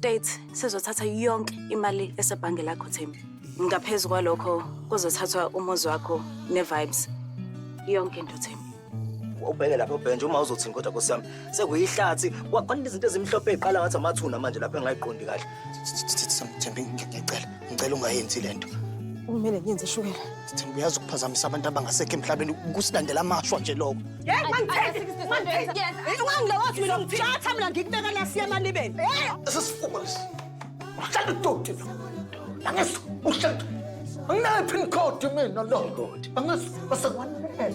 Date sizothatha yonke imali esebhange lakho Thembi. Ngaphezulu kwalokho kuzothathwa umuzi wakho ne-vibes. Yonke into Thembi. Ubheke lapho benje uma uzothini kodwa Nkosiyami sekuyihlathi kwakhona izinto ezimhlophe eziqala ngathi amathuna manje lapho engayiqondi kahle. Thembi ngicela ungayenzi lento. Kumele ngiyenze shukela. Thembi uyazi ukuphazamisa abantu abangasekho emhlabeni ukusilandela amashwa nje lokho. Ungangilokothi mina ngithatha mina ngikubeka la siya emalibeni. Sesifuba lesi. Uhlala udoti. Angazi uhlala. Angiphi inkhodi mina lo. Angazi basekwanele.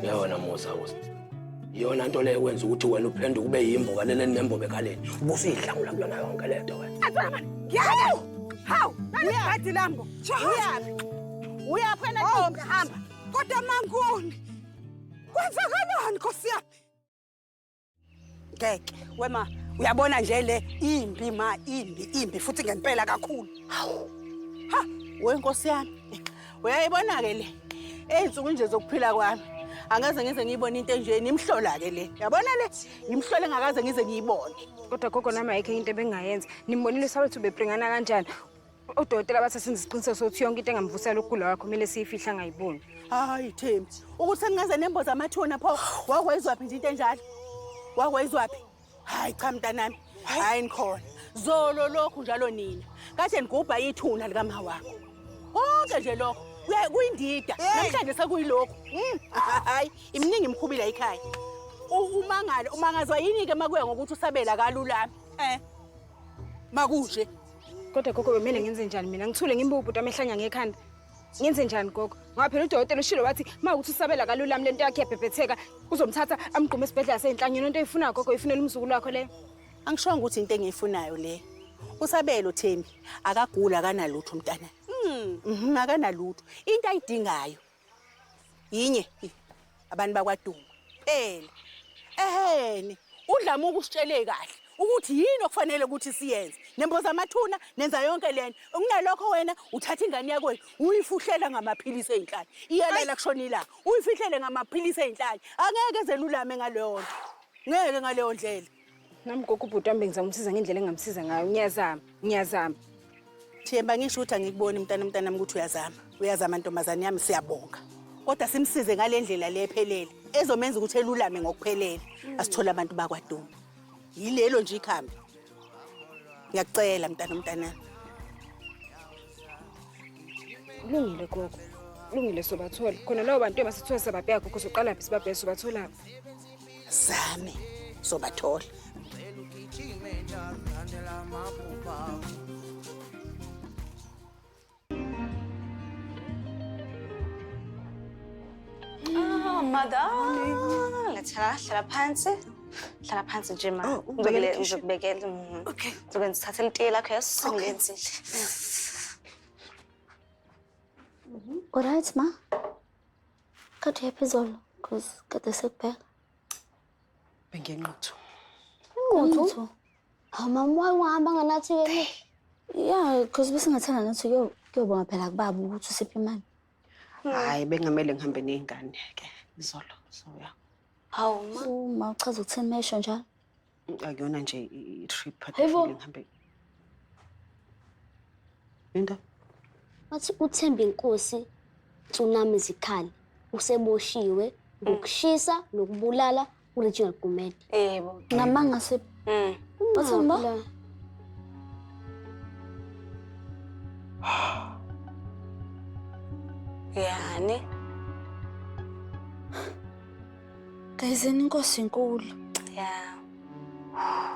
Yona Musa wos. Yona into le ekwenza ukuthi wena uphenduke ube yimboka leleni nembobe khaleni. Ubusihlangula kuyona yonke lento wena. Yebo. Hawu, nani lambo. Uyapi? Uyaphi wena ntombi hamba. Kodwa manguni. Kwenzakalani Nkosi yami? Ngeke, wema, uyabona nje le imbi futhi ngempela kakhulu. Hawu. Ha, wenkosi yami. Uyayibona ke le. Eyinsuku nje zokuphila kwami. Angaze ngize ngiyibone into enje nimhlola ke le. Yabona le? Ngimhlole ngakaze ngize ngiyibone. Kodwa gogo nami ayikho into ebengayyenza. Nimbonile sawethu bebringana kanjani? Odokotela bathi senze isiqiniseko sokuthi yonke into engamvusela ukugula kwakho kumele siyifihla angayiboni. Hayi Thembi, ukuthi sengaze nemboza amathuna pho wakwezwaphi nje into enjalo? Wakwezwaphi? Hayi cha mntanami, hayi nikhona. Zolo lokhu njalo nina. Kade nigubha ithuna lika mama wakho. Konke nje lokho kuyindida. Namhlanje sekuyilokho. Hayi, iminingi imkhubila ekhaya. Umangalo, umangazwa yini ke makuya ngokuthi usabela kalulami? Makuje. Kodwa gogo bemele ngenze njani mina? Ngithule ngimbubuta amehlanya ngekhanda. Ngenze njani gogo? Ngoba phela udokotela ushilo wathi mawukuthi usabela kalulami lento yakhe yabhebhetheka uzomthatha amgqume esibhedlela seyinhlanyeni into oyifuna gogo uyifunela umzukulu wakho le. Angishonga ukuthi into engiyifunayo le. Usabelo Thembi akagula kanalutho umntana. Akanalutho. Into ayidingayo yinye abantu bakwaDuma. Phela. Ehene, udlama ukusitshele kahle ukuthi yini okufanele ukuthi siyenze. Nemboza amathuna nenza yonke lento. Kunalokho wena uthatha ingane yakho uyifuhlela ngamaphilisi ezinhlanye. Iyalela kushonila. Uyifihlele ngamaphilisi ezinhlanye. Angeke zelulame ngaleyo nto. Ngeke ngaleyo ndlela. Nami gogo ubhuti wami bengizama umsiza ngendlela engamsiza ngayo. Ngiyazama. Themba ngisho ukuthi angikuboni mntanami ukuthi uyazama. Uyazama ntombazane yami siyabonga. Kodwa simsize ngalendlela le ephelele. Ezomenza ukuthi elulame ngokuphelele. Asithola abantu bakwaDuma. Yilelo nje ikhambi. Ngiyakucela mntanami. Kulungile gogo. Kulungile sobathola. Khona lawo bantu emasithola sababheka gogo soqala phi sibabheka sobathola. Zame sobathola. Madam, let's hlala phansi. Hlala phansi nje ma. Ngizokubekela. Okay. Ngizokwenza thatha ilitiye lakho yasisengenzile. Alright ma. Kade yaphezolo cause kade sekubheka. Bengenquthu. Ngutho. Mama wahamba nganathi ke. Yeah, cause besingathanda nathi kuyobonga phela kubaba ukuthi usiphi imali. Hayi bengamele ngihambe nezingane ke izolo so ya. Hawu ma uchaza ukuthi mesho njalo. Akuyona nje i-trip ngihambe. Linda. Wathi uThembi Nkosi Tsunami Zikhali useboshiwe ngokushisa nokubulala uRegional Gumede. Yebo. Namanga se Wathemba? Yani. Kayizeni Nkosi inkulu. Yeah.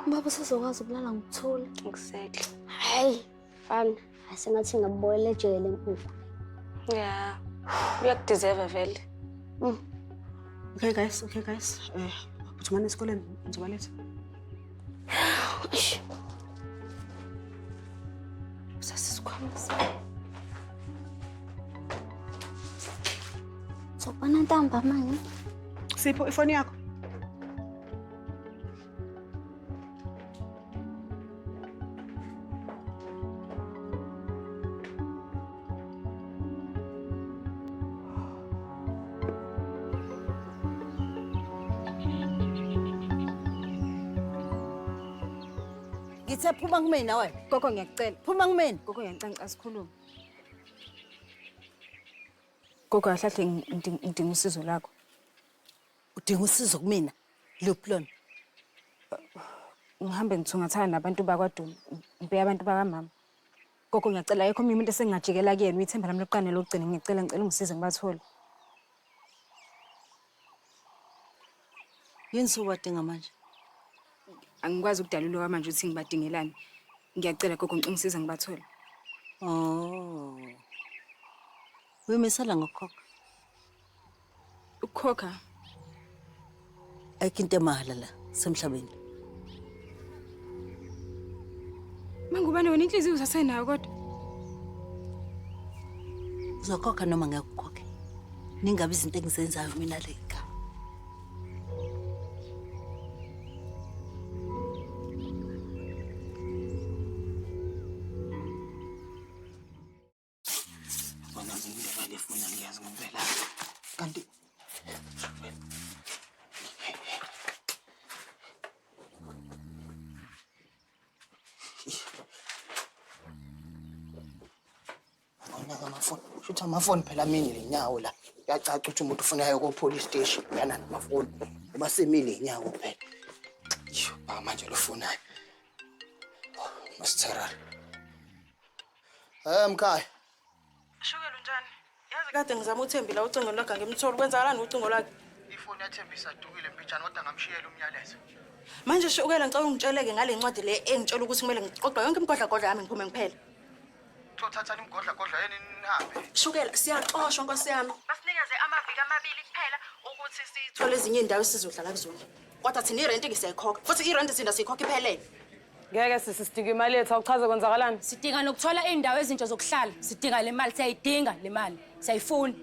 Baba sizokwazi ukulala ngokuthula. Exactly. Hayi, fana. Asengathi ngaboyela ejele lenkukhu. Yeah. Uyakudeserve vele. Okay guys. Uphumana esikoleni ngizobaletha. Sasikhwamisa. Sokubona ntamba manje. Sipho ifoni yakho. Ngithe phuma kumina wena. Gogo ngiyakucela. Phuma kumina. Gogo ngiyacela asikhulume. Gogo ahlahle ngidinga usizo lakho. Udinga usizo kumina. Luplon. Ngihambe ngithungathana nabantu bakwaDuma, ngibe abantu bakamama. Gogo ngiyacela yekho umuntu esengingajikela kuyena uyithemba lami lokuqane lokugcina ngicela ungisize ngibathole. Yini sowadinga manje? Angikwazi ukudalula manje ukuthi ngibadingelani. Ngiyacela gogo ngicingisize ngibathole. Oh. Uyimisela ngokukhokha. Ukukhokha Ayikho into emahala la semhlabeni. mangubane wena inhliziyo usasenayo kodwa. Uzokhokha noma ngeke ukhokhe. Ningabe izinto engizenzayo mina leka. Bona ngindaba lefuna ngiyazi ngempela. Kanti amafoni. Shutha amafoni phela mini lenyawo la. Yacaca ukuthi umuntu ufunayo ko police station yana namafoni. Uba semile lenyawo phela. Manje lofunayo. Masithera. Mkhaya. Shukela njani? Yazi kade ngizama uThembile ucingo lwakhe ngimtholi kwenzakalani ucingo lwakhe? Ifoni yaThembisa adukile mpitshana kodwa ngamshiyela umyalezo. Manje Shukela ngicela ungitsheleke ngale ncwadi le engitshela ukuthi kumele ngiqoqwe yonke imigodla yami ngiphume ngiphele. Uthatha imigodla yeni nihambe. Shukela siyaxoshwa Nkosi yami. Basinikeze amaviki amabili kuphela ukuthi sithole ezinye indawo esizodlala kuzona. Kodwa thina irent ngisayikhokha. Futhi irent thina siyikhokha iphele. Ngeke sidinga imali yethu awuchaze kwenzakalani? Sidinga nokuthola indawo ezintsha zokuhlala. Sidinga le mali, siyayidinga le mali. Siyayifuna.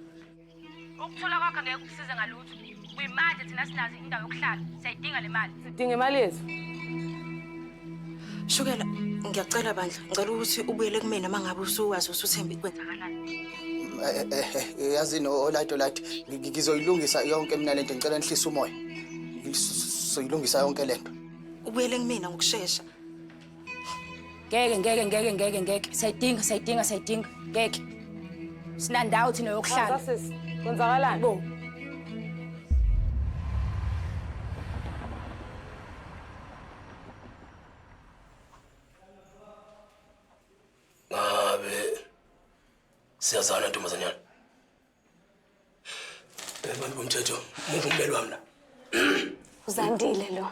Ukuthola kwakho ngeke kusize ngalutho. Uyimanje thina sinazo indawo yokuhlala. Siyayidinga le mali. Sidinga imali yethu. Shukela ngiyacela bandla ngicela ukuthi ubuyele kumina mangabe usuwazi usuthemba ikwenzakalani. Yazini olato lathi ngizoyilungisa yonke mina lento ngicela nihlise umoya. Ngizoyilungisa yonke lento. Ubuyele kumina ngokusheshsha. Ngeke. Siyayidinga. Ngeke. Sinandawo thina yokuhlala. Sasisi, kwenzakalani? Bo. Siyazana ntombazanyana. Abantu bomthetho, umuntu umbeli wami la. Uzandile lo.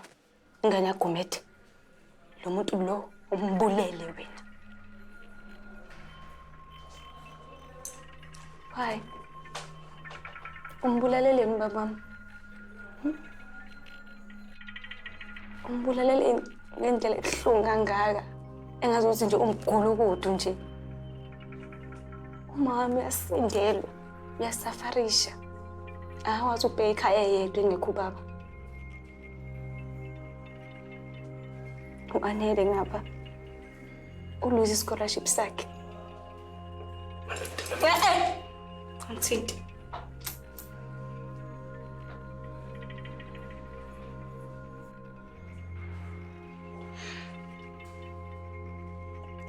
Ingane Gumede. Lo muntu lo umbulele wena. Hayi. Umbulaleleni babami? Umbulalele ngendlela ebuhlungu kangaka. Engazuthi nje umgulukudu nje. Umama uyasindelwa, uyasafarisha. Awazi ukubheka ekhaya yedwa engekho ubaba. U-Anele ngapha uluze scholarship sakhe. Angithinti.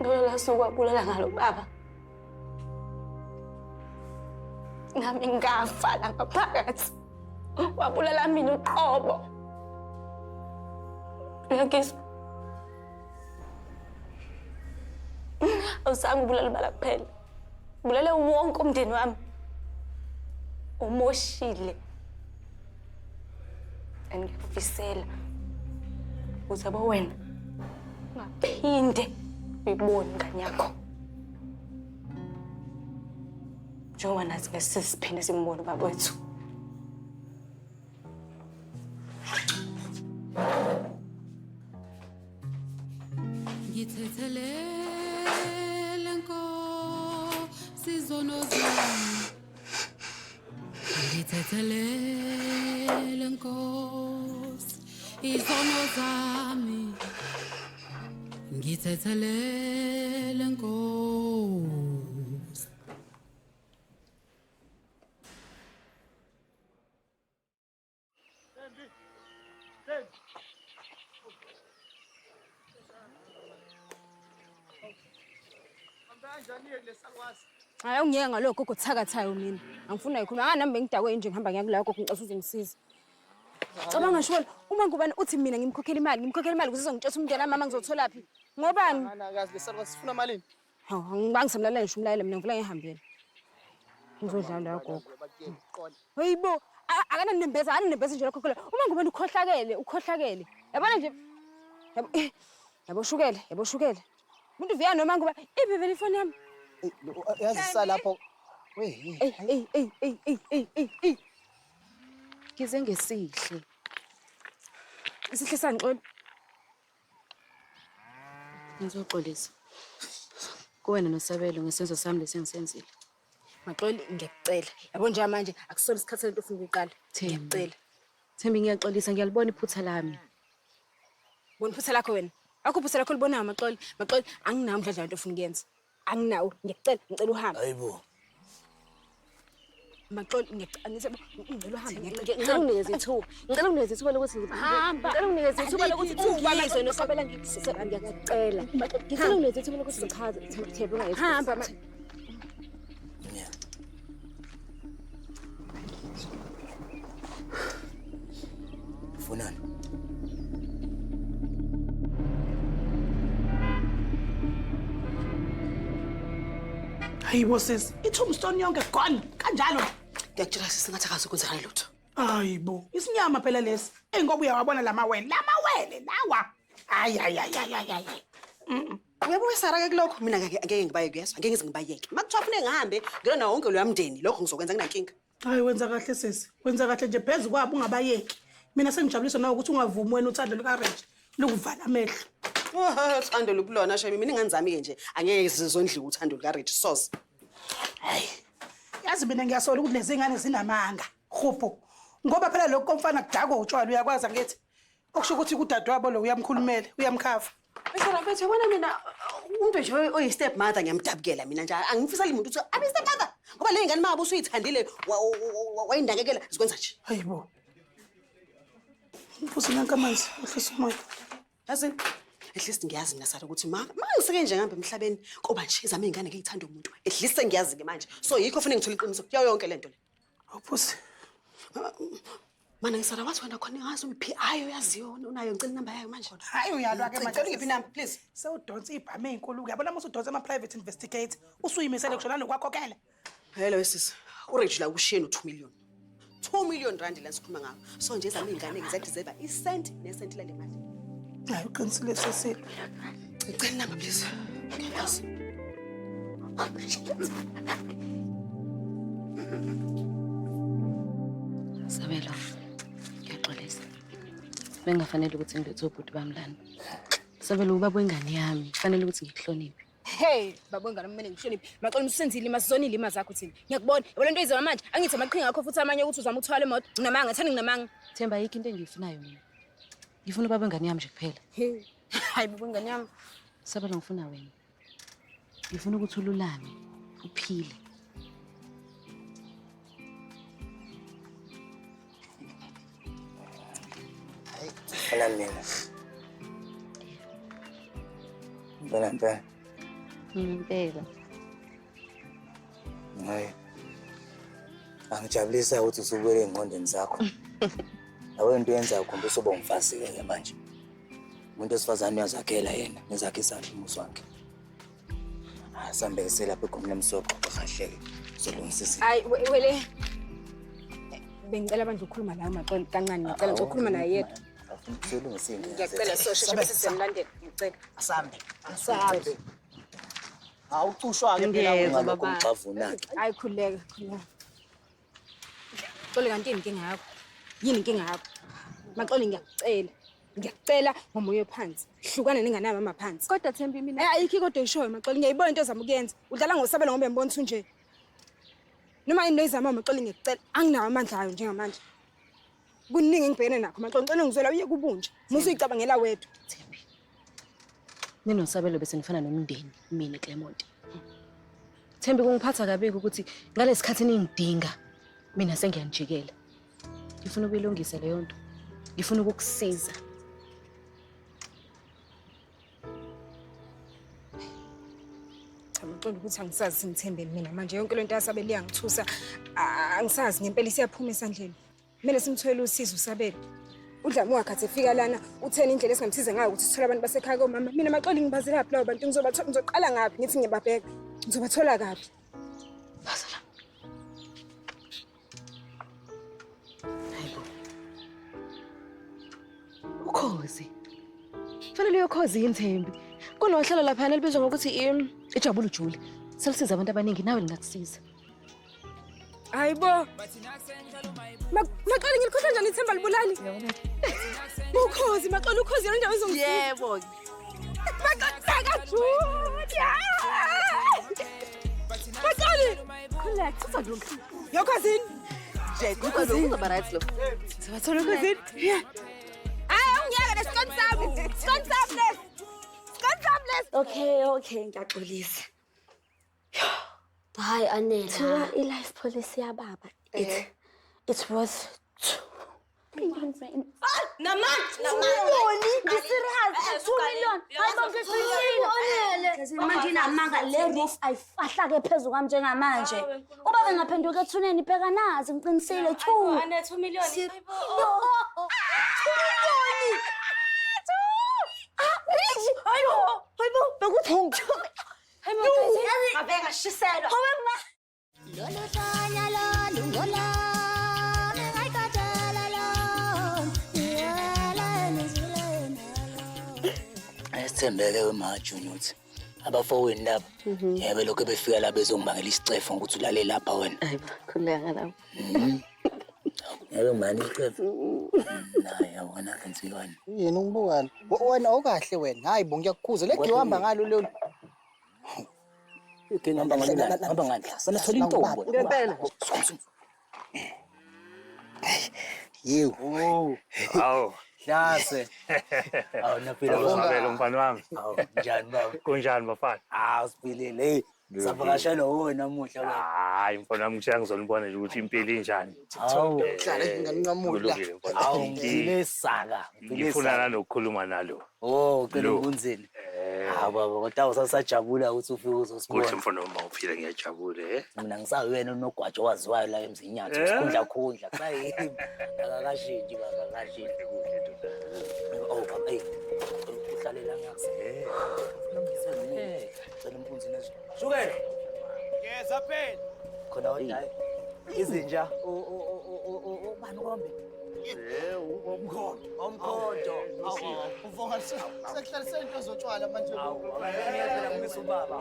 Ngolo lasuku wabulala ngalo baba. Nami ngafa la ngaphakathi. Wabulala mina uqobo. Uyakizwa? Awusange ubulala bala kuphela. Ubulale wonke umndeni wami. Umoshile. Angikufisela. Uzaba wena. Ungaphinde uyibone ingane yakho. Njengoba nathi besisiphinde simbone ubaba wethu. Ngithethelele Nkosi izono zami. Ngithethelele Nkosi izono zami. Ngithethelele Nkosi. Hayi ungiyeke ngalokho gogo thakathayo mina. Angifuna yikhuluma nganami bengidakwe nje ngihamba ngiyakula gogo ngicela uzongisiza. Cabanga shwela uma ngubani uthi mina ngimkhokhela imali ukuze uzongitshela umndeni mama ngizothola phi? Ngobani? Akazi lesalukwazi sifuna malini? Hawu ngibangisamlalela ngisho umlayela mina ngivula ngihambele. Ngizodlala la gogo. Hayibo akananembeza nje la khokhela. Uma ngubani ukhohlakele. Yabona nje yabo shukele. Umuntu uviya noma ngoba ibhebele ifoni yami. Yazi salapho. Ey. Kize ngesihle. Isihle sangixola. Ngizoxolisa. Kuwena noSabelo ngesenzo sami lesengisenzile. Maxoli ngiyacela. Yabo nje manje akusona isikhathi lento ufuna ukuqala. Ngiyacela. Thembi ngiyaxolisa ngiyalibona iphutha lami. Bona iphutha lakho wena. Akho iphutha lakho libonayo Maxoli. Anginawo umdladla lento ufuna ukuyenza. Anginawo. Ngicela uhambe. Hayibo. Maxoli ngicela uhambe. Ngicela unginikeze ithuba lokuthi ngihamba. Ngicela unginikeze ithuba lokuthi ungizwe noSabela ngiyacela. Ngicela unginikeze ithuba lokuthi ngichaze Thembi ungayizwa. Hamba. Funani. Hayibo sis, iTombstone yonke gone kanjalo. Ngiyakutshela sisi ngathi akazokwenzakala lutho. Hayibo, isinyama phela lesi. Engoba uyawabona lamawele lawa. Ay. Uyabuya Sara ke kulokho mina ngeke ngibaye kuyezwa. Ngeke ngize ngibayeke. Makuthiwa ufune ngihambe ngilona wonke lo yamndeni lokho ngizokwenza kunankinga. Hayi wenza kahle sisi. Wenza kahle nje phezulu kwabo ungabayeki. Mina sengijabuliswa nawe ukuthi ungavumi wena uthando lukaReg lukuvala amehlo. Uthando lubulona shami mina ingenzami ke nje angeke sizondliwa uthando lukaReg soze. Hayi. Yazi mina ngiyasola ukuthi lezi ngane zinamanga. Khupho. Ngoba phela lokho komfana kudakwa utshwala uyakwazi ngithi. Okusho ukuthi kudadewabo lo uyamkhulumela, uyamkhafa. Bese mfethu yabona mina umuntu nje oyi step mother ngiyamdabukela mina nje angifisali umuntu ukuthi abi step mother ngoba le ngane mama usuyithandile wayindakekela sikwenza nje. Hayibo. Mfusi nankamanzi uhlisa umoya. Yazi at least ngiyazi mina Sara ukuthi mama ngiseke nje ngihamba emhlabeni koba nje izame ingane ngiyithanda umuntu at least sengiyazi ke manje so yikho ufuna ngithola iqiniso yayo yonke lento le. Awuphusi. Mana ngisara wathi wena khona ngazi umphi ayo yaziyo unayo ngicela inamba yakhe manje. Hayi uyalwa ke manje. Ngiphi number please. Sewudonsa ibhame ezinkulu ke yabona mase udonsa ama private investigate usuyimisele kushona nokwakhokhela. Hello sis. uReg la ushiye no2 million. 2 million rand la sikhuluma ngawo. So nje izame ingane ngizadeserve isent nesent la le mali. Hayi uqinisile sisi. Ngicela inamba please. Yes. Sabelo. Ngiyaxolisa. Bengafanele ukuthi ngilethe ubhuti bamlana. Sabelo ubaba wengane yami, kufanele ukuthi ngikuhloniphe. Hey, babo ngane kumele ngihloniphe. Maxoli usenzile imazizonile imazi yakho thina. Ngiyakubona. Yabona into izama manje. Angithi amaqhinga akho futhi amanye ukuthi uzama ukuthwala emoto. Nginamanga, ngithanda nginamanga. Themba yikho into engiyifunayo mina. Ngifuna ubaba wengane yami nje kuphela. Hey. Hayi babo ngane yami. Sabelo ngifuna wena. Ngifuna ukuthi ululame, uphile. Fala mina. Impela. Impela. Hayi. Angijabulisa ukuthi usubuyele engqondweni zakho. Awe into yenza ukhombisa uba umfazi ke manje. Umuntu osifazane uyazakhela yena, nezakhe isandla umuzi wakhe. Asambe selapha egomeni lemsoqo kahleke. Uzolungisisa. Hayi wele. Bengicela manje ukukhuluma la Maxoli kancane ngicela ukukhuluma naye yedwa. Uzolungisile. Ngiyacela so sheshe sisemlandeni ngicela. Asambe. Awucushwa ke phela ngalokho ngixavuna ke. Hayi khuleka. Xole kanti inkinga yakho. Yini inkinga yakho? Maxoli ngiyacela ngomoya phansi. Hlukana nengane mama phansi. Kodwa Thembi mina ayikho kodwa ishoyo Maxoli ngiyayibona into ezama ukuyenza. Udlala ngoSabelo ngoba ngibona ukuthi nje. Noma into izama Maxoli ngiyacela anginawo amandla ayo njengamanje. Kuningi engibhekene nakho Maxoli ngicela ngizwela uye kubunje. Musu uyicabangela wedwa. Thembi. Mina noSabelo bese nifana nomndeni mina Clement. Thembi kungiphatha kabi ukuthi ngalesikhathi ningidinga mina sengiyanijikela. Ngifuna ukuyilungisa leyo nto. Ngifuna ukukusiza. Cha ngicela ukuthi angisazi singithembeni mina manje yonke lento yasabeli yangithusa angisazi ngempela isiyaphuma esandleni. Kumele simthwele usizo usabele. Udlame wakhe efika lana uthena indlela esingamsiza ngayo ukuthi sithole abantu basekhaya komama. Mina maxoli ngibazela lapha labo bantu ngizoqala ngapi ngithi ngiyababheka. Ngizobathola kapi? Bazala. Hayibo. Ukhozi. Fanele uyokhozi inthembi. Kunohlelo lapha elibizwa ngokuthi ijabula ujuli. Selisiza abantu abaningi nawe lingakusiza. Hayibo. Maxoli ngikhohle njani ithemba libulali? Ukhozi maxoli ukhozi yona indawo ezongisiza. Yebo. Maxoli. Collect uzadlula. Yo cousin. Uzoba right lo. Sibathola cousin. Yeah. Ungiyeke nesiqonisami. Siqonisamless. Okay, ngiyaxolisa. Hayi Anela. Thiwa i-life policy yababa. It's worth 2 million. Namanje. Ngiserious 2 million. Hayibo ngiqinisile. Manje inamanga le roof ayifahlake phezulu kwami njengamanje. Ubaba ngaphenduka ethuneni bheka nazi ngiqinisile 2. Ane 2 million. Hayibo bekuthi ngithuka. Hayibo ngabeka shisela. Ayisithembeke weMajuni uthi abafowini laba yebe lokho befika la bezongibangela isicefo ukuthi ulale lapha wena. Hayibo khuleka lapho. Yebo manje isicefo. Naye yabona kanzikani. Yena ungibukani? Wena okahle wena. Hayibo ngiyakukhuza legihamba ngalo lelo. Ngihamba ngani? Wena thola intombo. Ngempela. Yebo. Oh. Awu. Hlase. Awu naphila Usabelo mfana wami. Awu njani baba? Kunjani bafana? Siphilile. Hey, savakashela wona namuhla wena. Hayi mfana wami ngishiya ngizonibona nje ukuthi impilo injani. Awu, hlala nginganqamula. Awu ngile saka. Ngifuna nanokukhuluma nalo. Oh, cela ukunzini. Baba kodwa usasajabula ukuthi ufike uzosibona. Kuthi mfana wami uphila ngiyajabule Mina ngisazi wena unogwajo waziwayo la emzinyatho sikhundla kusayimi. Akakashintshi baba akashintshi. Oh baba hey. Uhlalela ngakusi. Cela umpunzi nazo. Shukela. Yeza phela. Khona wena. Izinja. Ubani kombe? Umkhonto. Uvonga sekuhlalisela into zotshwala manje. Phela ngimisa ubaba.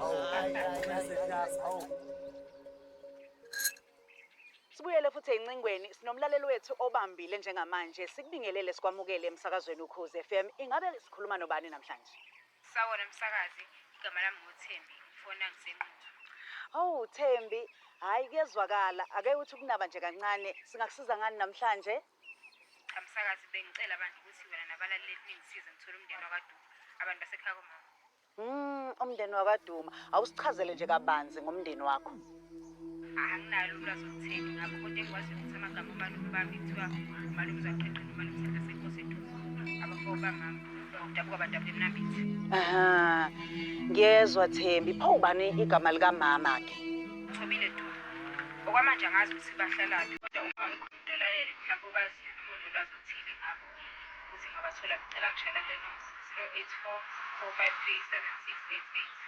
Sibuyele futhi encingweni sinomlaleli wethu obambile njengamanje sikubingelele sikwamukele emsakazweni Ukhozi FM. Ingabe sikhuluma nobani namhlanje? Sawona msakazi, igama lami nguThembi, ngifona ngisenquthu. Oh Thembi, hayi kuyezwakala. Ake uthi kunaba nje kancane. Singakusiza ngani namhlanje? Cha msakazi bengicela abantu ukuthi wena nabalaleli ningisize ngithola umndeni wakwaDuma, abantu basekhaya komama. Umndeni wakwaDuma. Awusichazele nje kabanzi ngomndeni wakho. Anginalo ulwazi olutheni ngakho kodwa engikwazi ukuthi amagama abantu bami kuthiwa umalume uzaqedela umalume uthanda senkosi eDuma. Abafo bamama udabuka badabule eNabithi. Ngiyezwa Thembi. Pho ubani igama lika mama ke? Thobile Duma. Okwamanje angazi ukuthi bahlalaphi kodwa uma ngikhumbula mhlawumbe ubazi ulwazi oluthile ngabo. Ukuthi ngabathola ngicela ngishayela le number 084 453 7688.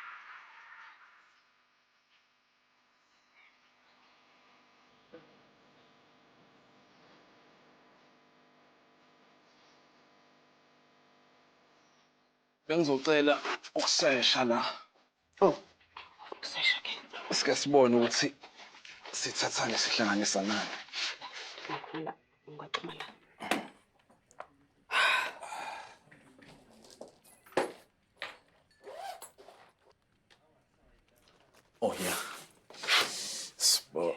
Bengizocela ukusesha la. Oh. Ukusesha ke. Sike sibone ukuthi sithathane sihlanganisa nani. Ngikhola ngwaxhuma la. Oh yeah. Sbo.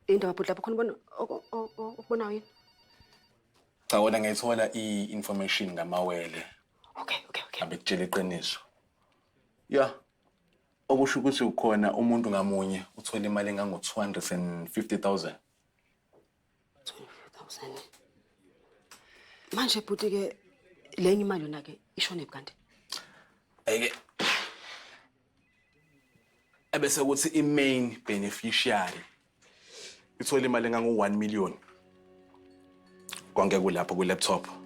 Indaba lapho khona ukubona yini? Cha wena ngiyithola i-information ngamawele. Okay. Abekutshela iqiniso. Yeah. Okusho ukuthi ukhona umuntu ngamunye uthola imali engango 250,000. 250,000. Manje bhuti ke lenye imali yona ke ishone kanti. Eke. Ebese kuthi i-main beneficiary ithola imali engango 1 million. Konke kulapho ku laptop.